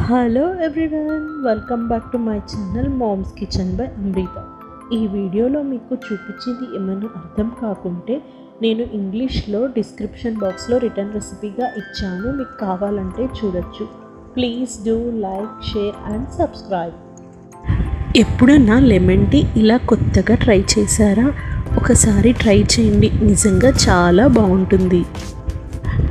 Hello everyone, welcome back to my channel mom's kitchen by Amrita. ఈ వీడియోలో మీకు చూపించింది ఏమైనా అర్థం కాకుంటే నేను ఇంగ్లీష్లో డిస్క్రిప్షన్ బాక్స్లో రిటర్న్ రెసిపీగా ఇచ్చాను, మీకు కావాలంటే చూడొచ్చు. Please do like, share and subscribe. ఎప్పుడన్నా లెమన్ టీ ఇలా కొత్తగా ట్రై చేశారా? ఒకసారి ట్రై చేయండి, నిజంగా చాలా బాగుంటుంది.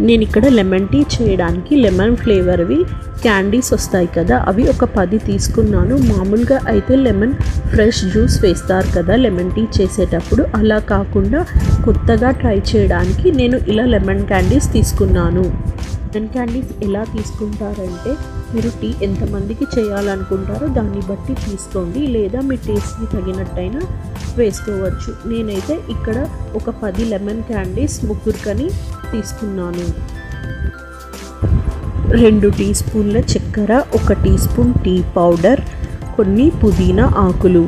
నేను ఇక్కడ లెమన్ టీ చేయడానికి లెమన్ ఫ్లేవర్వి క్యాండీస్ వస్తాయి కదా, అవి ఒక 10 తీసుకున్నాను. మామూలుగా అయితే లెమన్ ఫ్రెష్ జ్యూస్ వేస్తారు కదా లెమన్ టీ చేసేటప్పుడు, అలా కాకుండా కొత్తగా ట్రై చేయడానికి నేను ఇలా లెమన్ క్యాండీస్ తీసుకున్నాను. లెమన్ క్యాండీస్ ఎలా తీసుకుంటారంటే మీరు టీ ఎంతమందికి చేయాలనుకుంటారో దాన్ని బట్టి తీసుకోండి, లేదా మీ టేస్ట్కి తగినట్టయినా వేసుకోవచ్చు. నేనైతే ఇక్కడ ఒక 10 లెమన్ క్యాండీస్ ముగ్గురికని తీసుకున్నాను. 2 టీ స్పూన్ల చక్కెర, 1 టీ స్పూన్ టీ పౌడర్, కొన్ని పుదీనా ఆకులు.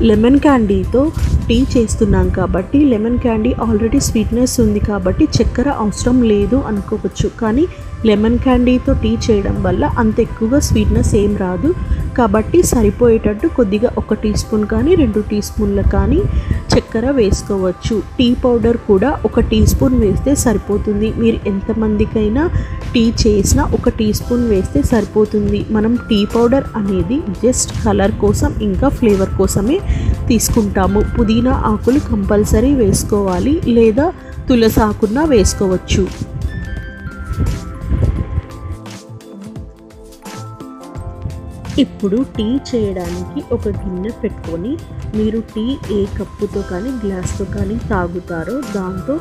లెమన్ క్యాండీతో టీ చేస్తున్నాం కాబట్టి లెమన్ క్యాండీ ఆల్రెడీ స్వీట్నెస్ ఉంది కాబట్టి చక్కెర అవసరం లేదు అనుకోవచ్చు. కానీ లెమన్ క్యాండీతో టీ చేయడం వల్ల అంత ఎక్కువగా స్వీట్నెస్ ఏం రాదు కాబట్టి సరిపోయేటట్టు కొద్దిగా 1 టీ స్పూన్ కానీ 2 టీ స్పూన్ల కానీ చక్కెర వేసుకోవచ్చు. టీ పౌడర్ కూడా 1 టీ స్పూన్ వేస్తే సరిపోతుంది. మీరు ఎంతమందికైనా టీ చేసినా 1 టీ స్పూన్ వేస్తే సరిపోతుంది. మనం టీ పౌడర్ అనేది జస్ట్ కలర్ కోసం ఇంకా ఫ్లేవర్ కోసమే తీసుకుంటాము. పుదీనా ఆకులు కంపల్సరీ వేసుకోవాలి, లేదా తులసి ఆకున్నా వేసుకోవచ్చు. ఇప్పుడు టీ చేయడానికి ఒక గిన్నె పెట్టుకొని మీరు టీ ఏ కప్పుతో కానీ గ్లాస్తో కానీ తాగుతారో దాంతో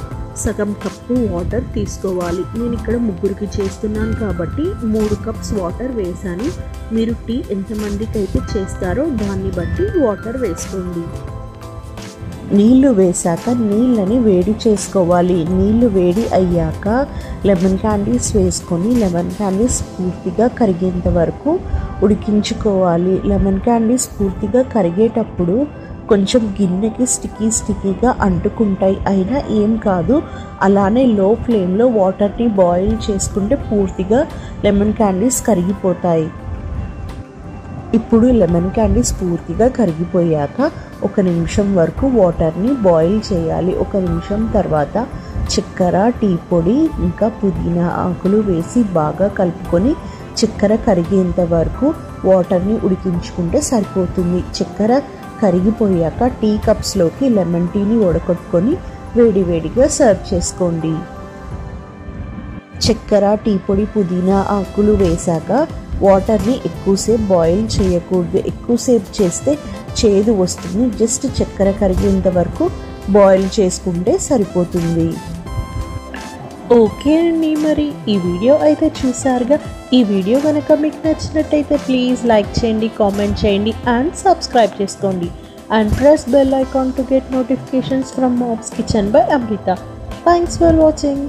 సగం కప్పు వాటర్ తీసుకోవాలి. నేను ఇక్కడ ముగ్గురికి చేస్తున్నాను కాబట్టి 3 కప్స్ వాటర్ వేసాను. మీరు టీ ఎంతమందికి అయితే చేస్తారో దాన్ని బట్టి వాటర్ వేసుకోండి. నీళ్లు వేసాక నీళ్ళని వేడి చేసుకోవాలి. నీళ్లు వేడి అయ్యాక లెమన్ క్యాండీస్ వేసుకొని లెమన్ క్యాండీస్ పూర్తిగా కరిగేంత వరకు ఉడికించుకోవాలి. లెమన్ క్యాండీస్ పూర్తిగా కరిగేటప్పుడు కొంచెం గిన్నెకి స్టిక్కీగా అంటుకుంటాయి, అయినా ఏం కాదు. అలానే లో ఫ్లేమ్లో వాటర్ని బాయిల్ చేసుకుంటే పూర్తిగా లెమన్ క్యాండీస్ కరిగిపోతాయి. ఇప్పుడు లెమన్ క్యాండీస్ పూర్తిగా కరిగిపోయాక 1 నిమిషం వరకు వాటర్ని బాయిల్ చేయాలి. 1 నిమిషం తర్వాత చక్కెర, టీ పొడి ఇంకా పుదీనా ఆకులు వేసి బాగా కలుపుకొని చక్కెర కరిగేంత వరకు వాటర్ని ఉడికించుకుంటే సరిపోతుంది. చక్కెర కరిగిపోయాక టీ కప్స్లోకి లెమన్ టీని వడకొట్టుకొని వేడివేడిగా సర్వ్ చేసుకోండి. చక్కెర, టీ పొడి, పుదీనా ఆకులు వేసాక వాటర్ని ఎక్కువసేపు బాయిల్ చేయకూడదు. ఎక్కువసేపు చేస్తే చేదు వస్తుంది. జస్ట్ చక్కెర కరిగేంత వరకు బాయిల్ చేసుకుంటే సరిపోతుంది. ఓకే అండి, మరి ఈ వీడియో అయితే చూసారుగా. ఈ వీడియో కనుక మీకు నచ్చినట్టయితే ప్లీజ్ లైక్ చేయండి, కామెంట్ చేయండి అండ్ సబ్స్క్రైబ్ చేసుకోండి. And press bell icon to get notifications from Mom's Kitchen by Amrita. Thanks for watching.